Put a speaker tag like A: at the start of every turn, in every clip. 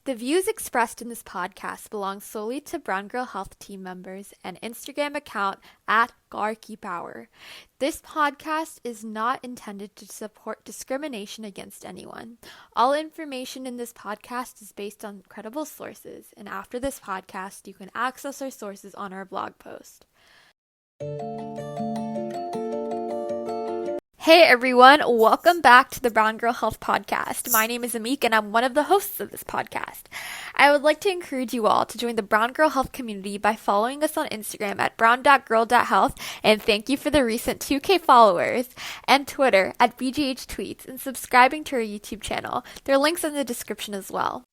A: The views expressed in this podcast belong solely to Brown Girl Health team members and Instagram account at @GarKeyPower. This podcast is not intended to support discrimination against anyone. All information in this podcast is based on credible sources, and after this podcast, you can access our sources on our blog post. Hey everyone, welcome back to the Brown Girl Health podcast. My name is Ameek and I'm one of the hosts of this podcast. I would like to encourage you all to join the Brown Girl Health community by following us on Instagram at brown.girl.health, and thank you for the recent 2K followers, and Twitter at BGH Tweets, and subscribing to our YouTube channel. There are links in the description as well.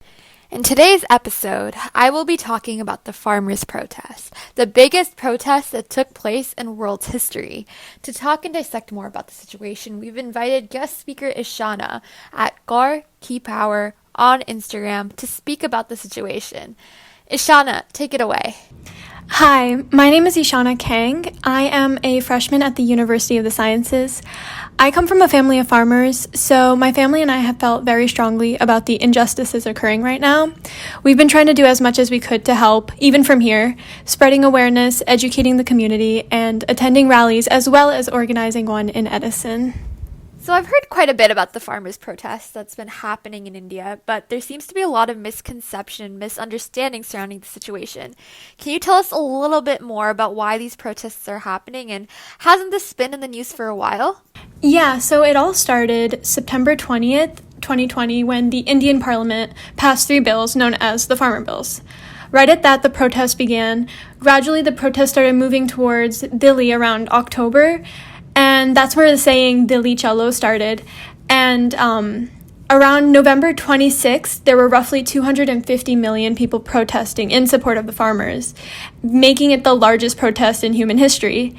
A: In today's episode, I will be talking about the farmers' protest, the biggest protest that took place in world's history. To talk and dissect more about the situation, we've invited guest speaker Eshanna at @GarKeyPower on Instagram to speak about the situation. Eshanna, take it away.
B: Hi, my name is Eshanna Kang. I am a freshman at the University of the Sciences. I come from a family of farmers, so my family and I have felt very strongly about the injustices occurring right now. We've been trying to do as much as we could to help, even from here, spreading awareness, educating the community, and attending rallies, as well as organizing one in Edison.
A: So I've heard quite a bit about the farmers' protest that's been happening in India, but there seems to be a lot of misconception and misunderstanding surrounding the situation. Can you tell us a little bit more about why these protests are happening, and hasn't this been in the news for a while?
B: Yeah, so it all started September 20th, 2020, when the Indian Parliament passed 3 bills known as the Farmer Bills. Right at that, the protest began. Gradually, the protest started moving towards Delhi around October, and that's where the saying Delhi Chalo started. And around November 26th, there were roughly 250 million people protesting in support of the farmers, making it the largest protest in human history.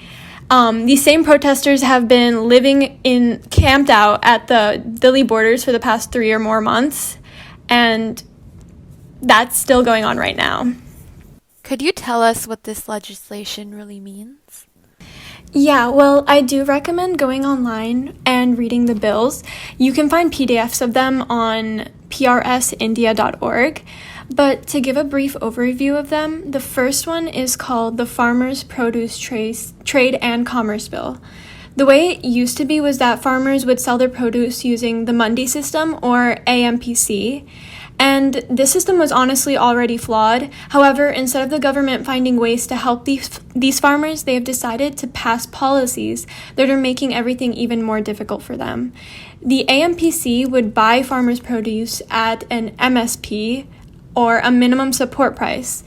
B: These same protesters have been camped out at the Delhi borders for the past 3 or more months, and that's still going on right now.
A: Could you tell us what this legislation really means?
B: Yeah, well, I do recommend going online and reading the bills. You can find PDFs of them on prsindia.org. But to give a brief overview of them, the first one is called the Farmers' Produce Trade and Commerce Bill. The way it used to be was that farmers would sell their produce using the Mandi system, or AMPC, and this system was honestly already flawed. However, instead of the government finding ways to help these farmers, they have decided to pass policies that are making everything even more difficult for them. The AMPC would buy farmers' produce at an MSP, or a minimum support price.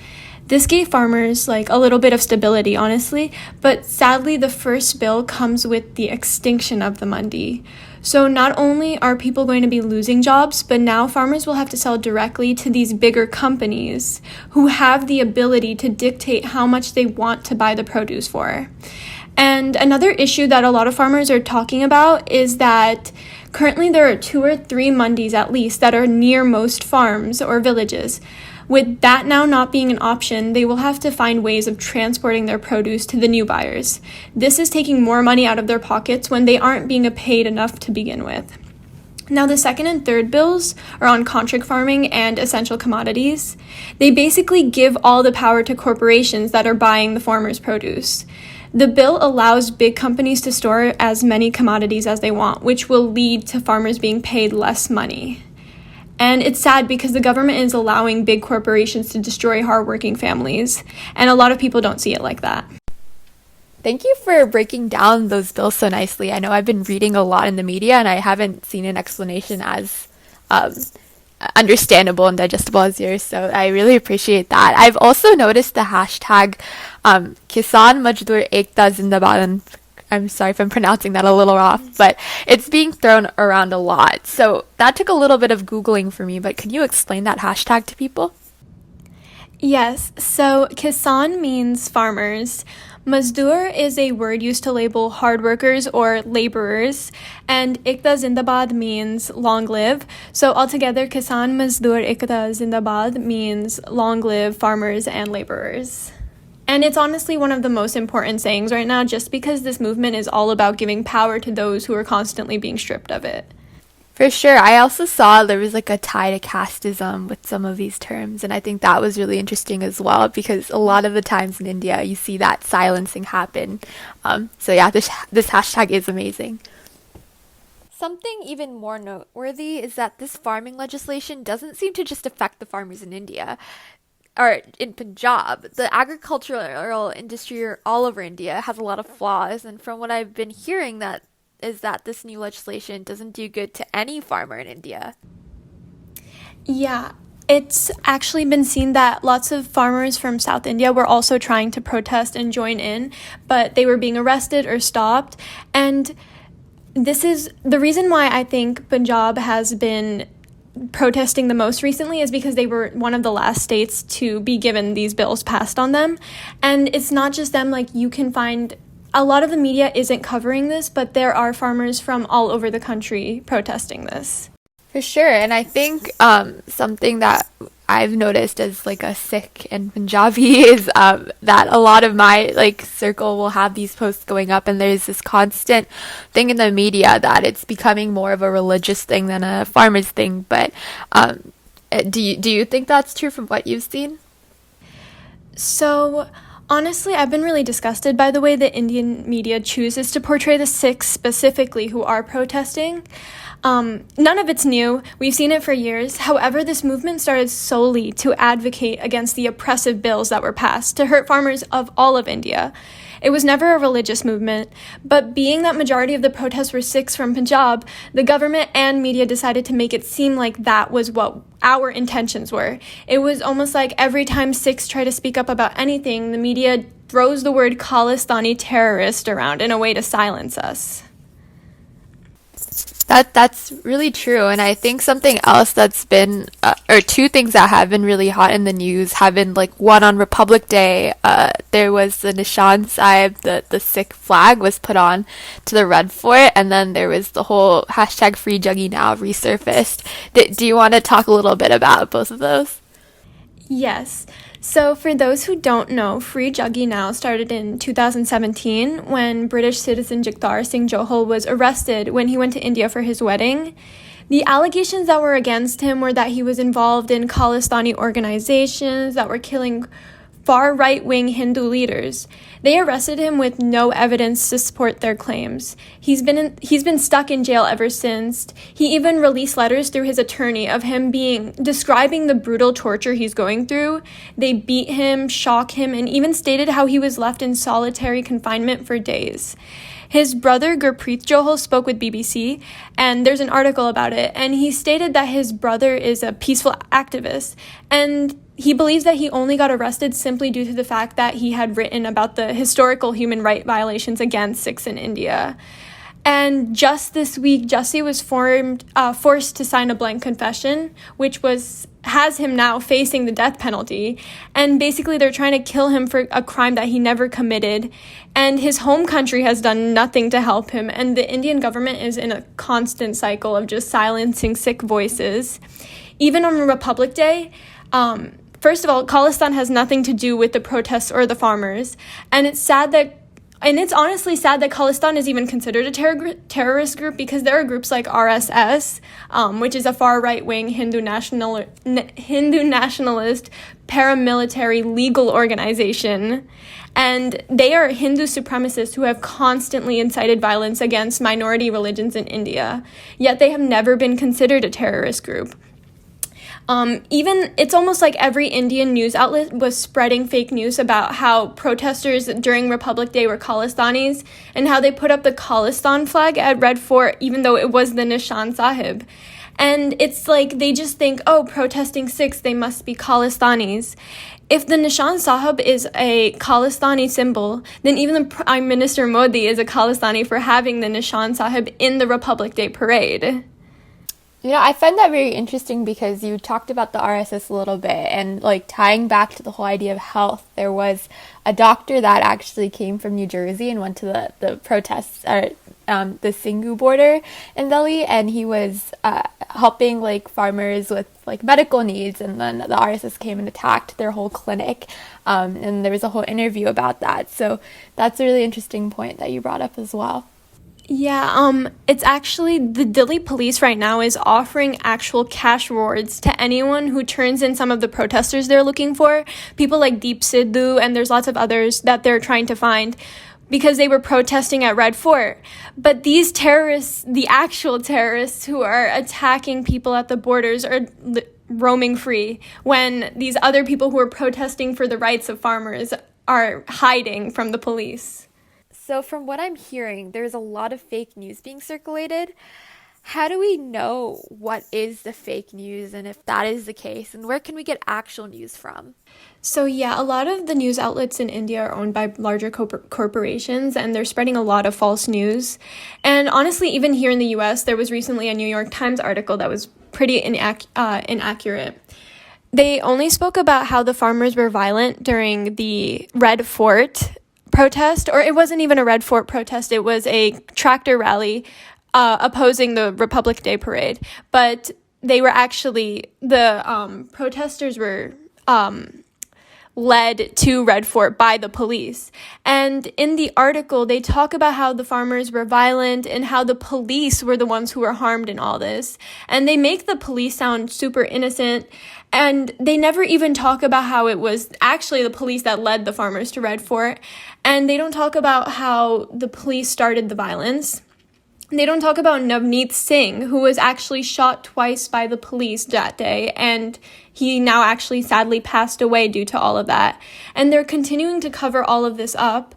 B: This gave farmers a little bit of stability, honestly, but sadly the first bill comes with the extinction of the Mandi. So not only are people going to be losing jobs, but now farmers will have to sell directly to these bigger companies who have the ability to dictate how much they want to buy the produce for. And another issue that a lot of farmers are talking about is that currently there are 2 or 3 Mandis at least that are near most farms or villages. With that now not being an option, they will have to find ways of transporting their produce to the new buyers. This is taking more money out of their pockets when they aren't being paid enough to begin with. Now, the second and third bills are on contract farming and essential commodities. They basically give all the power to corporations that are buying the farmers' produce. The bill allows big companies to store as many commodities as they want, which will lead to farmers being paid less money. And it's sad because the government is allowing big corporations to destroy hardworking families, and a lot of people don't see it like that.
A: Thank you for breaking down those bills so nicely. I know I've been reading a lot in the media, and I haven't seen an explanation as understandable and digestible as yours, so I really appreciate that. I've also noticed the hashtag Kisan Majdoor Ekta Zindabad, and I'm sorry if I'm pronouncing that a little off, but it's being thrown around a lot. So that took a little bit of Googling for me, but can you explain that hashtag to people?
B: Yes, so Kisan means farmers. Mazdoor is a word used to label hard workers or laborers, and Ekta Zindabad means long live. So altogether, Kisan Mazdoor Ekta Zindabad means long live farmers and laborers. And it's honestly one of the most important sayings right now, just because this movement is all about giving power to those who are constantly being stripped of it.
A: For sure. I also saw there was like a tie to casteism with some of these terms, and I think that was really interesting as well because a lot of the times in India you see that silencing happen. So yeah, this hashtag is amazing. Something even more noteworthy is that this farming legislation doesn't seem to just affect the farmers in India or in Punjab. The agricultural industry all over India has a lot of flaws, and from what I've been hearing, that is that this new legislation doesn't do good to any farmer in India.
B: Yeah, it's actually been seen that lots of farmers from South India were also trying to protest and join in, but they were being arrested or stopped. And this is the reason why I think Punjab has been protesting the most recently is because they were one of the last states to be given these bills passed on them. And it's not just them, like you can find a lot of the media isn't covering this, but there are farmers from all over the country protesting this.
A: For sure, and I think something that I've noticed as like a Sikh and Punjabi is that a lot of my like circle will have these posts going up, and there's this constant thing in the media that it's becoming more of a religious thing than a farmer's thing. But do you think that's true from what you've seen?
B: So, honestly, I've been really disgusted by the way the Indian media chooses to portray the Sikhs specifically who are protesting. None of it's new. We've seen it for years. However, this movement started solely to advocate against the oppressive bills that were passed to hurt farmers of all of India. It was never a religious movement, but being that majority of the protests were Sikhs from Punjab, the government and media decided to make it seem like that was what our intentions were. It was almost like every time Sikhs try to speak up about anything, the media throws the word Khalistani terrorist around in a way to silence us.
A: That's really true, and I think something else that's been, or two things that have been really hot in the news have been like one on Republic Day. There was the Nishan Sahib, the Sikh flag was put on to the Red Fort, and then there was the whole hashtag Free Juggy Now resurfaced. Do you want to talk a little bit about both of those?
B: Yes. So, for those who don't know, Free Juggy Now started in 2017 when British citizen Jagtar Singh Johal was arrested when he went to India for his wedding. The allegations that were against him were that he was involved in Khalistani organizations that were killing far right-wing Hindu leaders. They arrested him with no evidence to support their claims. He's been stuck in jail ever since. He even released letters through his attorney of him describing the brutal torture he's going through. They beat him, shock him, and even stated how he was left in solitary confinement for days. His brother Gurpreet Johal spoke with BBC, and there's an article about it, and he stated that his brother is a peaceful activist, and he believes that he only got arrested simply due to the fact that he had written about the historical human rights violations against Sikhs in India. And just this week, Jussie was forced to sign a blank confession, which has him now facing the death penalty. And basically, they're trying to kill him for a crime that he never committed. And his home country has done nothing to help him. And the Indian government is in a constant cycle of just silencing Sikh voices. Even on Republic Day, first of all, Khalistan has nothing to do with the protests or the farmers. And it's honestly sad that Khalistan is even considered a terrorist group because there are groups like RSS, which is a far right-wing Hindu nationalist paramilitary legal organization. And they are Hindu supremacists who have constantly incited violence against minority religions in India. Yet they have never been considered a terrorist group. It's almost like every Indian news outlet was spreading fake news about how protesters during Republic Day were Khalistanis and how they put up the Khalistan flag at Red Fort even though it was the Nishan Sahib. And it's like they just think, oh, protesting Sikhs, they must be Khalistanis. If the Nishan Sahib is a Khalistani symbol, then even the Prime Minister Modi is a Khalistani for having the Nishan Sahib in the Republic Day parade.
A: You know, I find that very interesting because you talked about the RSS a little bit and like tying back to the whole idea of health. There was a doctor that actually came from New Jersey and went to the protests at the Singhu border in Delhi, and he was helping like farmers with like medical needs, and then the RSS came and attacked their whole clinic, and there was a whole interview about that. So that's a really interesting point that you brought up as well.
B: Yeah, it's actually the Delhi police right now is offering actual cash rewards to anyone who turns in some of the protesters they're looking for. People like Deep Sidhu, and there's lots of others that they're trying to find because they were protesting at Red Fort. But these terrorists, the actual terrorists who are attacking people at the borders, are roaming free when these other people who are protesting for the rights of farmers are hiding from the police.
A: So, from what I'm hearing, there's a lot of fake news being circulated. How do we know what is the fake news and if that is the case, and where can we get actual news from?
B: So, yeah, a lot of the news outlets in India are owned by larger corporations, and they're spreading a lot of false news. And honestly, even here in the US, there was recently a New York Times article that was pretty inaccurate. They only spoke about how the farmers were violent during the Red Fort protest, or it wasn't even a Red Fort protest, it was a tractor rally opposing the Republic Day parade. But they were actually, the protesters were led to Red Fort by the police. And in the article, they talk about how the farmers were violent and how the police were the ones who were harmed in all this. And they make the police sound super innocent. And they never even talk about how it was actually the police that led the farmers to Red Fort. And they don't talk about how the police started the violence. They don't talk about Navneet Singh, who was actually shot twice by the police that day, and he now actually sadly passed away due to all of that. And they're continuing to cover all of this up.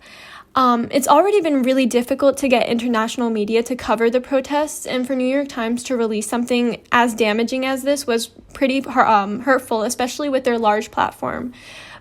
B: It's already been really difficult to get international media to cover the protests, and for New York Times to release something as damaging as this was pretty hurtful, especially with their large platform.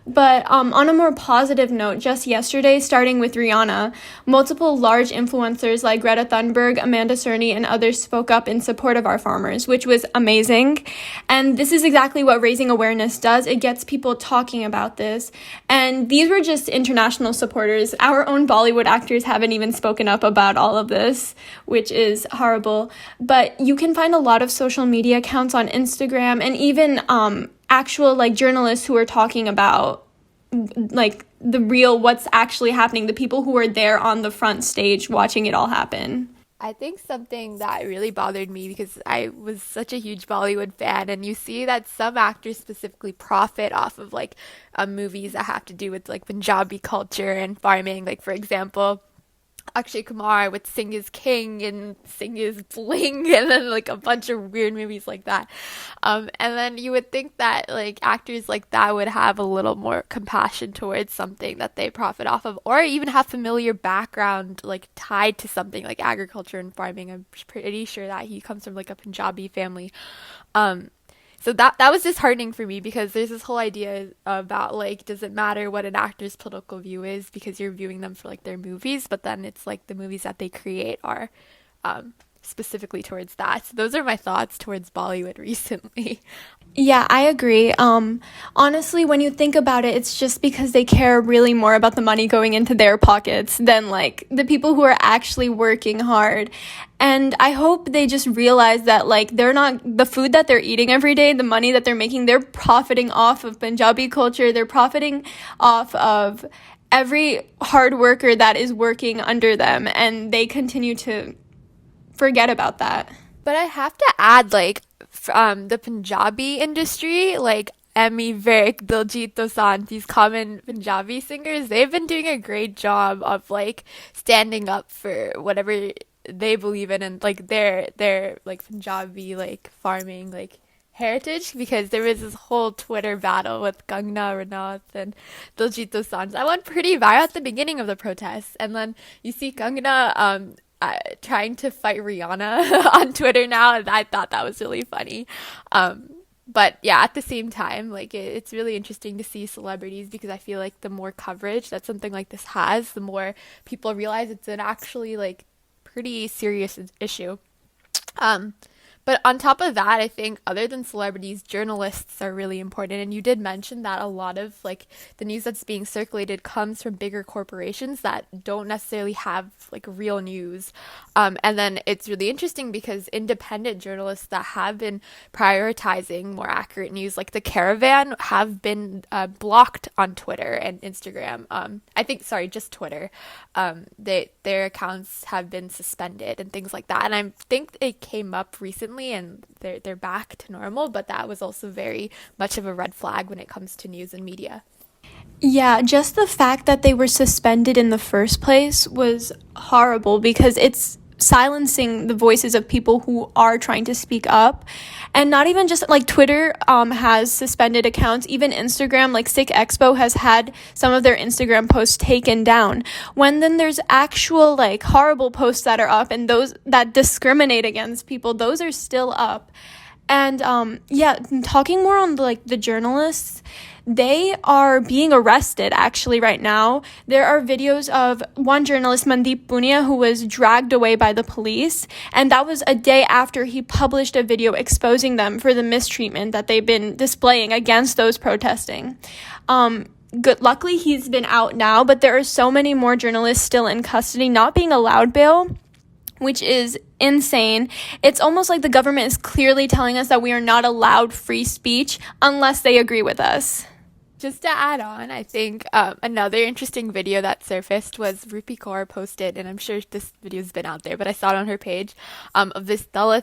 B: But on a more positive note, just yesterday, starting with Rihanna, multiple large influencers like Greta Thunberg, Amanda Cerny, and others spoke up in support of our farmers, which was amazing. And this is exactly what raising awareness does. It gets people talking about this. And these were just international supporters. Our own Bollywood actors haven't even spoken up about all of this, which is horrible. But you can find a lot of social media accounts on Instagram and even actual like journalists who are talking about like the real what's actually happening, the people who were there on the front stage watching it all happen.
A: I think something that really bothered me because I was such a huge Bollywood fan, and you see that some actors specifically profit off of like movies that have to do with like Punjabi culture and farming. Like, for example, Akshay Kumar with Sing is King and Sing is Bling, and then like a bunch of weird movies like that. And then you would think that like actors like that would have a little more compassion towards something that they profit off of, or even have familiar background like tied to something like agriculture and farming. I'm pretty sure that he comes from like a Punjabi family. Um, so that was disheartening for me because there's this whole idea about like does it matter what an actor's political view is because you're viewing them for like their movies, but then it's like the movies that they create are specifically towards that. So those are my thoughts towards Bollywood recently.
B: Yeah, I agree. Honestly, when you think about it, it's just because they care really more about the money going into their pockets than like the people who are actually working hard. And I hope they just realize that like they're not the food that they're eating every day, the money that they're making, they're profiting off of Punjabi culture. They're profiting off of every hard worker that is working under them, and they continue to forget about that.
A: But I have to add, like, the Punjabi industry, like Ameek, Diljit Dosanjh, these common Punjabi singers, they've been doing a great job of like standing up for whatever they believe in and like their like Punjabi like farming like heritage, because there was this whole Twitter battle with Kangna Ranaut and Diljit Dosanjh that went pretty viral at the beginning of the protests, and then you see Kangna trying to fight Rihanna on Twitter now, and I thought that was really funny. But yeah, at the same time, like it's really interesting to see celebrities because I feel like the more coverage that something like this has, the more people realize it's an actually like pretty serious issue. But on top of that, I think other than celebrities, journalists are really important. And you did mention that a lot of like the news that's being circulated comes from bigger corporations that don't necessarily have like real news. And then it's really interesting because independent journalists that have been prioritizing more accurate news, like the Caravan, have been blocked on Twitter and Instagram. I think, sorry, just Twitter. Their accounts have been suspended and things like that. And I think it came up recently and they're back to normal, but that was also very much of a red flag when it comes to news and media.
B: Yeah, just the fact that they were suspended in the first place was horrible because it's silencing the voices of people who are trying to speak up. And not even just like Twitter has suspended accounts, even Instagram, like Sick Expo has had some of their Instagram posts taken down. When then there's actual like horrible posts that are up and those that discriminate against people, those are still up. And talking more on the journalists, they are being arrested actually right now. There are videos of one journalist, Mandeep Punia, who was dragged away by the police. And that was a day after he published a video exposing them for the mistreatment that they've been displaying against those protesting. Luckily, he's been out now, but there are so many more journalists still in custody, not being allowed bail, which is insane. It's almost like the government is clearly telling us that we are not allowed free speech unless they agree with us.
A: Just to add on, I think another interesting video that surfaced was Rupi Kaur posted, and I'm sure this video's been out there, but I saw it on her page, of this Dalit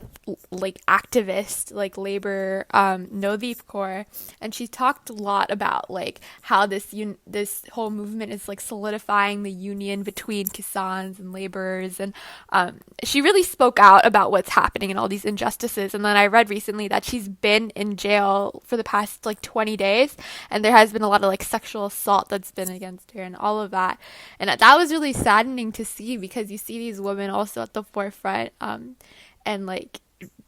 A: like activist, like labor, Nodeep Kaur, and she talked a lot about like how this whole movement is like solidifying the union between Kisans and laborers, and she really spoke out about what's happening and all these injustices. And then I read recently that she's been in jail for the past like 20 days, and there has been a lot of like sexual assault that's been against her and all of that, and that was really saddening to see because you see these women also at the forefront and like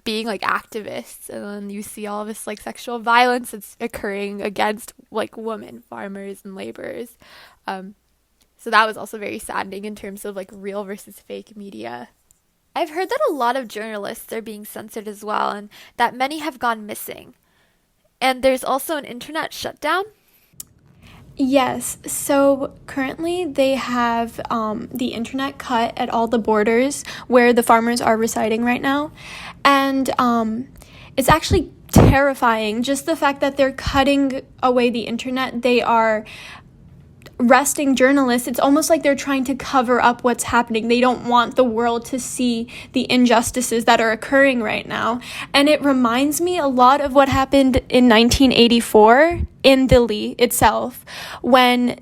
A: being like activists, and then you see all of this like sexual violence that's occurring against like women farmers and laborers, so that was also very saddening in terms of like real versus fake media. I've heard that a lot of journalists are being censored as well, and that many have gone missing, and there's also an internet shutdown.
B: Yes, so currently they have the internet cut at all the borders where the farmers are residing right now. And it's actually terrifying. Just the fact that they're cutting away the internet, they are arresting journalists. It's almost like they're trying to cover up what's happening. They don't want the world to see the injustices that are occurring right now. And it reminds me a lot of what happened in 1984 in Delhi itself, when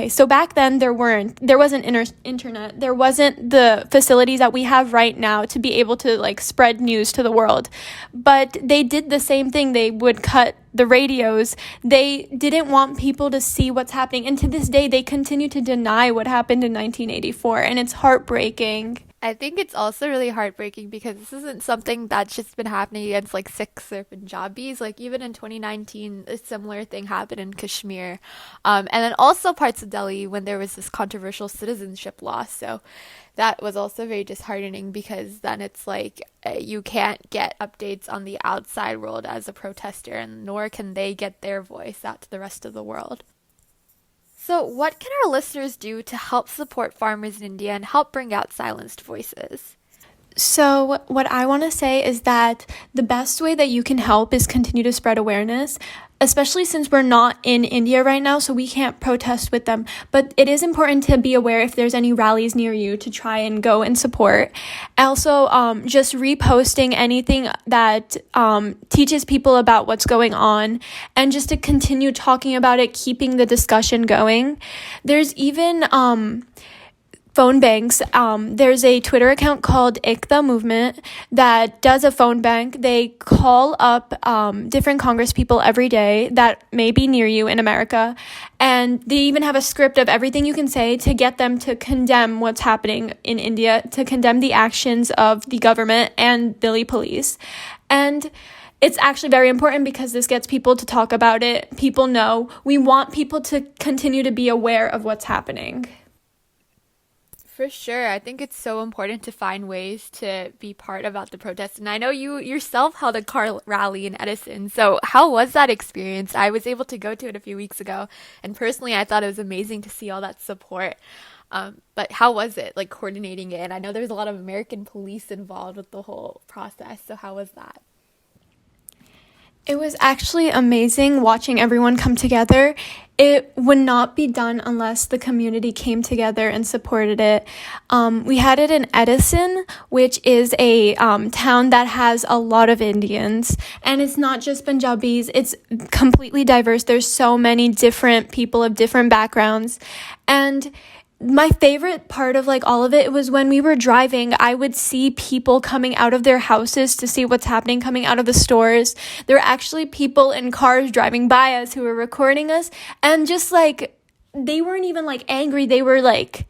B: so back then there wasn't internet, there wasn't the facilities that we have right now to be able to like spread news to the world, but they did the same thing. They would cut the radios. They didn't want people to see what's happening, and to this day they continue to deny what happened in 1984, and it's heartbreaking.
A: I think it's also really heartbreaking because this isn't something that's just been happening against like Sikhs or Punjabis. Like even in 2019, a similar thing happened in Kashmir. And then also parts of Delhi when there was this controversial citizenship law. So that was also very disheartening because then it's like you can't get updates on the outside world as a protester, and nor can they get their voice out to the rest of the world. So what can our listeners do to help support farmers in India and help bring out silenced voices?
B: So what I want to say is that the best way that you can help is continue to spread awareness, especially since we're not in India right now, so we can't protest with them. But it is important to be aware if there's any rallies near you to try and go and support. Also, just reposting anything that teaches people about what's going on, and just to continue talking about it, keeping the discussion going. There's even phone banks. There's a Twitter account called Ekta Movement that does a phone bank. They call up different Congress people every day that may be near you in America, and they even have a script of everything you can say to get them to condemn what's happening in India, to condemn the actions of the government and Delhi police. And it's actually very important because this gets people to talk about it. People know. We want people to continue to be aware of what's happening.
A: For sure. I think it's so important to find ways to be part about the protest. And I know you yourself held a car rally in Edison. So how was that experience? I was able to go to it a few weeks ago. And personally, I thought it was amazing to see all that support. But how was it, like coordinating it? And I know there's a lot of American police involved with the whole process. So how was that?
B: It was actually amazing watching everyone come together. It would not be done unless the community came together and supported it. We had it in Edison, which is a town that has a lot of Indians. And it's not just Punjabis, it's completely diverse. There's so many different people of different backgrounds. And my favorite part of like all of it was when we were driving, I would see people coming out of their houses to see what's happening, coming out of the stores. There were actually people in cars driving by us who were recording us, and just like, they weren't even like angry. They were like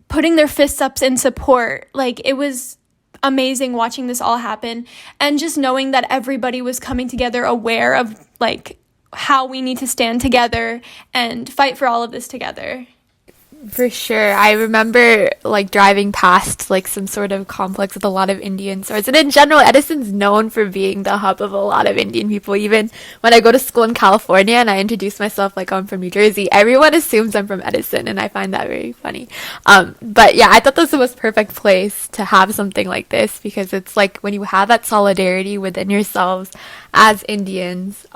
B: putting their fists up in support. Like, it was amazing watching this all happen, and just knowing that everybody was coming together aware of like how we need to stand together and fight for all of this together.
A: For sure. I remember like driving past like some sort of complex with a lot of Indian stores. And in general, Edison's known for being the hub of a lot of Indian people. Even when I go to school in California and I introduce myself like I'm from New Jersey, everyone assumes I'm from Edison, and I find that very funny. But yeah, I thought this was the most perfect place to have something like this, because it's like when you have that solidarity within yourselves as Indians,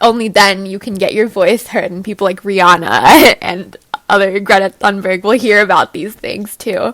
A: only then you can get your voice heard, and people like Rihanna and other Greta Thunberg will hear about these things too.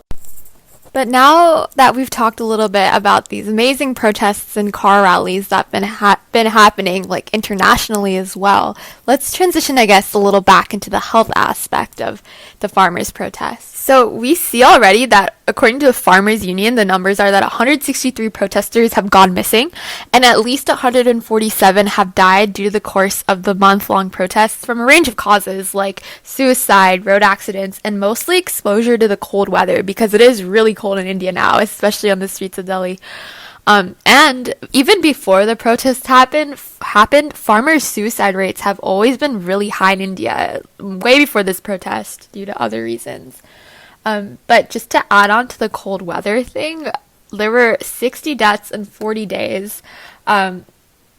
A: But now that we've talked a little bit about these amazing protests and car rallies that have been happening like internationally as well, let's transition, I guess, a little back into the health aspect of the farmers' protests. So we see already that according to the Farmers Union, the numbers are that 163 protesters have gone missing, and at least 147 have died due to the course of the month-long protests from a range of causes like suicide, road accidents, and mostly exposure to the cold weather, because it is really cold in India now, especially on the streets of Delhi. And even before the protests happened, farmers' suicide rates have always been really high in India, way before this protest, due to other reasons. But just to add on to the cold weather thing, there were 60 deaths in 40 days, and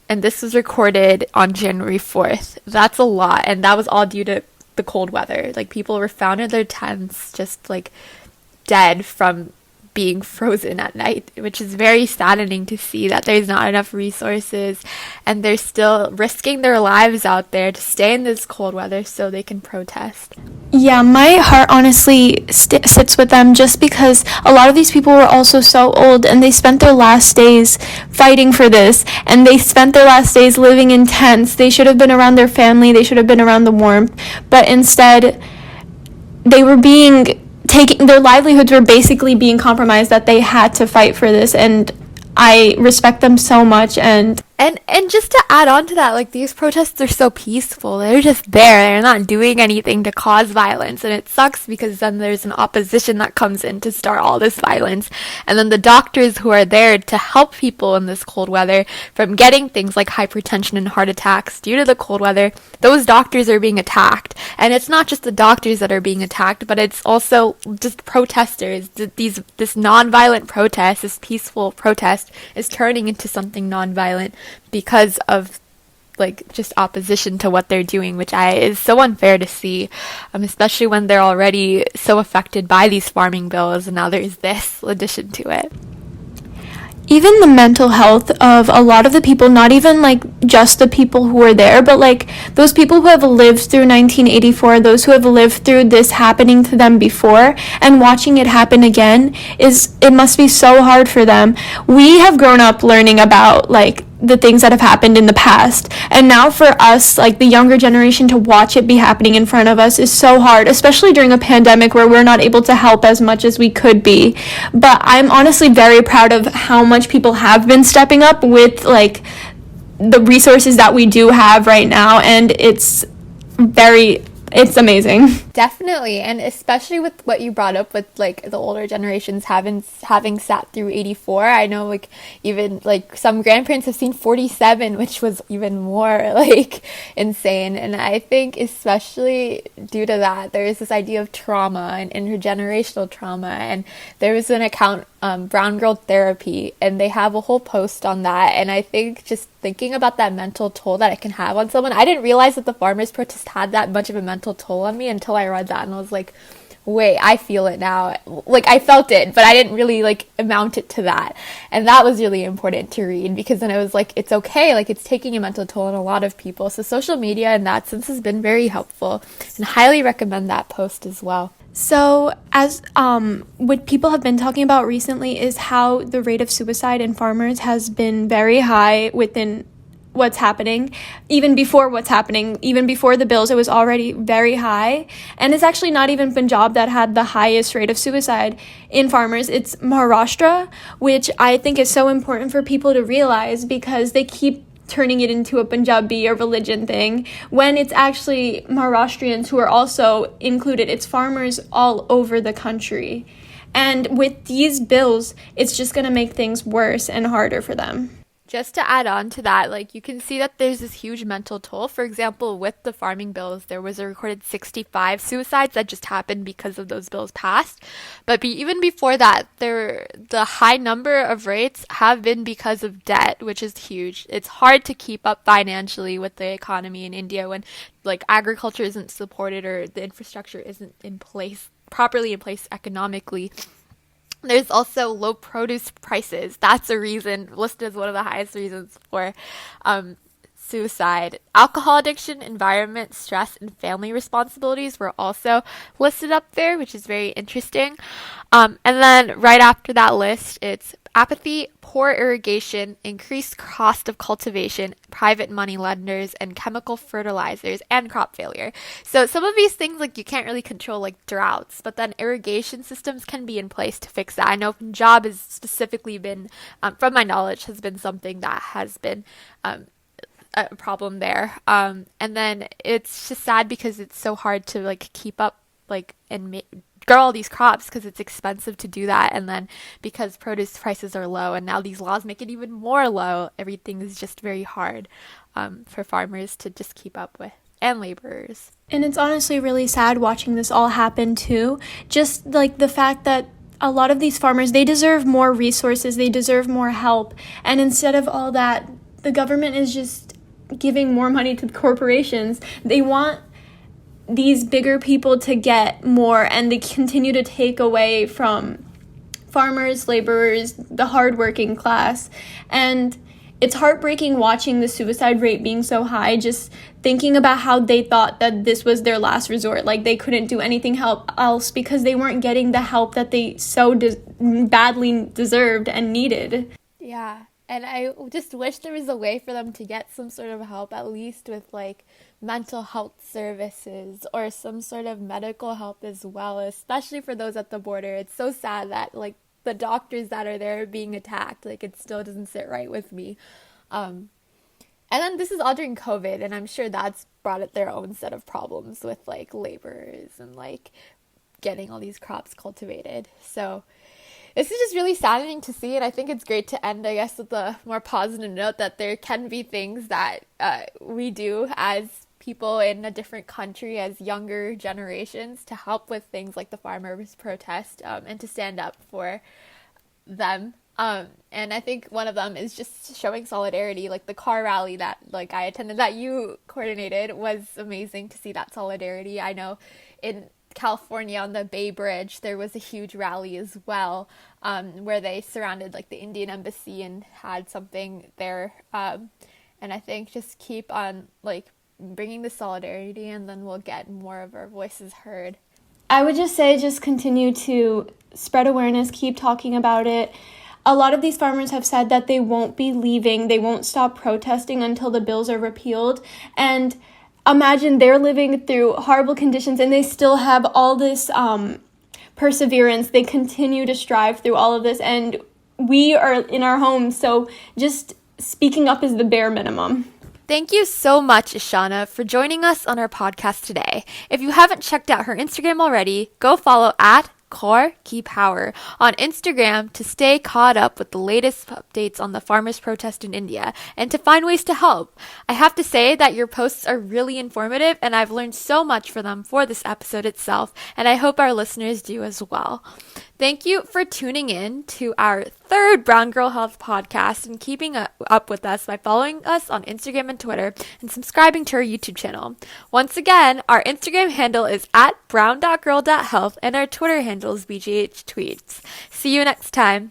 A: this was recorded on January 4th. That's a lot, and that was all due to the cold weather. Like, people were found in their tents, just like dead from being frozen at night, which is very saddening to see that there's not enough resources, and they're still risking their lives out there to stay in this cold weather so they can protest.
B: Yeah, my heart honestly sits with them, just because a lot of these people were also so old, and they spent their last days fighting for this, and they spent their last days living in tents. They should have been around their family, they should have been around the warmth, but instead they were their livelihoods were basically being compromised, that they had to fight for this, and I respect them so much.
A: And just to add on to that, like, these protests are so peaceful. They're just there. They're not doing anything to cause violence. And it sucks because then there's an opposition that comes in to start all this violence. And then the doctors who are there to help people in this cold weather from getting things like hypertension and heart attacks due to the cold weather, those doctors are being attacked. And it's not just the doctors that are being attacked, but it's also just protesters. This non-violent protest, this peaceful protest, is turning into something non-violent because of like just opposition to what they're doing, which is so unfair to see, especially when they're already so affected by these farming bills, and now there's this addition to it.
B: Even the mental health of a lot of the people, not even like just the people who were there, but like those people who have lived through 1984, those who have lived through this happening to them before and watching it happen again, it must be so hard for them. We have grown up learning about like the things that have happened in the past, and now for us, like the younger generation, to watch it be happening in front of us is so hard, especially during a pandemic where we're not able to help as much as we could be. But I'm honestly very proud of how much people have been stepping up with like the resources that we do have right now, and it's very It's amazing.
A: Definitely, and especially with what you brought up with like the older generations having sat through 84. I know like even like some grandparents have seen 47, which was even more like insane. And I think especially due to that, there is this idea of trauma and intergenerational trauma. And there was an account, Brown Girl Therapy, and they have a whole post on that. And I think just thinking about that mental toll that it can have on someone, I didn't realize that the farmers' protest had that much of a mental toll on me until I read that, and I was like, wait, I feel it now. Like, I felt it, but I didn't really like amount it to that. And that was really important to read, because then it was like, it's okay, like it's taking a mental toll on a lot of people. So social media in that sense has been very helpful, and highly recommend that post as well.
B: So, as what people have been talking about recently is how the rate of suicide in farmers has been very high within what's happening. Even before what's happening, even before the bills, it was already very high. And it's actually not even Punjab that had the highest rate of suicide in farmers. It's Maharashtra, which I think is so important for people to realize, because they keep turning it into a Punjabi or religion thing, when it's actually Maharashtrians who are also included. It's farmers all over the country. And with these bills, it's just going to make things worse and harder for them.
A: Just to add on to that, like you can see that there's this huge mental toll. For example, with the farming bills, there was a recorded 65 suicides that just happened because of those bills passed. But even before that, the high number of rates have been because of debt, which is huge. It's hard to keep up financially with the economy in India when like agriculture isn't supported or the infrastructure isn't in place, properly in place economically. There's also low produce prices. That's a reason, listed as one of the highest reasons for suicide. Alcohol addiction, environment, stress, and family responsibilities were also listed up there, which is very interesting. And then right after that list, it's apathy, poor irrigation, increased cost of cultivation, private money lenders, and chemical fertilizers, and crop failure. So some of these things like you can't really control, like droughts, but then irrigation systems can be in place to fix that. I know Punjab has specifically been, from my knowledge, has been something that has been a problem there. And then it's just sad because it's so hard to like keep up like and grow all these crops because it's expensive to do that. And then because produce prices are low and now these laws make it even more low, everything is just very hard for farmers to just keep up with, and laborers.
B: And it's honestly really sad watching this all happen too. Just like the fact that a lot of these farmers, they deserve more resources, they deserve more help. And instead of all that, the government is just giving more money to the corporations. They want these bigger people to get more, and they continue to take away from farmers, laborers, the hardworking class. And it's heartbreaking watching the suicide rate being so high, just thinking about how they thought that this was their last resort. Like they couldn't do anything else because they weren't getting the help that they so badly deserved and needed.
A: Yeah. And I just wish there was a way for them to get some sort of help, at least with like mental health services or some sort of medical help as well, especially for those at the border. It's so sad that like the doctors that are there are being attacked. Like it still doesn't sit right with me. And then this is all during COVID, and I'm sure that's brought it their own set of problems with like laborers and like getting all these crops cultivated. So this is just really saddening to see, and I think it's great to end, I guess, with a more positive note that there can be things that we do as people in a different country, as younger generations, to help with things like the farmers' protest and to stand up for them. And I think one of them is just showing solidarity, like the car rally that like I attended that you coordinated was amazing to see that solidarity. I know in California on the Bay Bridge there was a huge rally as well, where they surrounded like the Indian embassy and had something there, and I think just keep on like bringing the solidarity, and then we'll get more of our voices heard.
B: I would just say just continue to spread awareness, keep talking about it. A lot of these farmers have said that they won't be leaving, they won't stop protesting until the bills are repealed, and imagine they're living through horrible conditions and they still have all this perseverance. They continue to strive through all of this, and we are in our homes, so just speaking up is the bare minimum.
A: Thank you so much, Eshanna, for joining us on our podcast today. If you haven't checked out her Instagram already, go follow at Core Key Power on Instagram to stay caught up with the latest updates on the farmers' protest in India and to find ways to help. I have to say that your posts are really informative and I've learned so much from them for this episode itself, and I hope our listeners do as well. Thank you for tuning in to our third Brown Girl Health podcast and keeping up with us by following us on Instagram and Twitter and subscribing to our YouTube channel. Once again, our Instagram handle is at brown.girl.health and our Twitter handle is BGH Tweets. See you next time.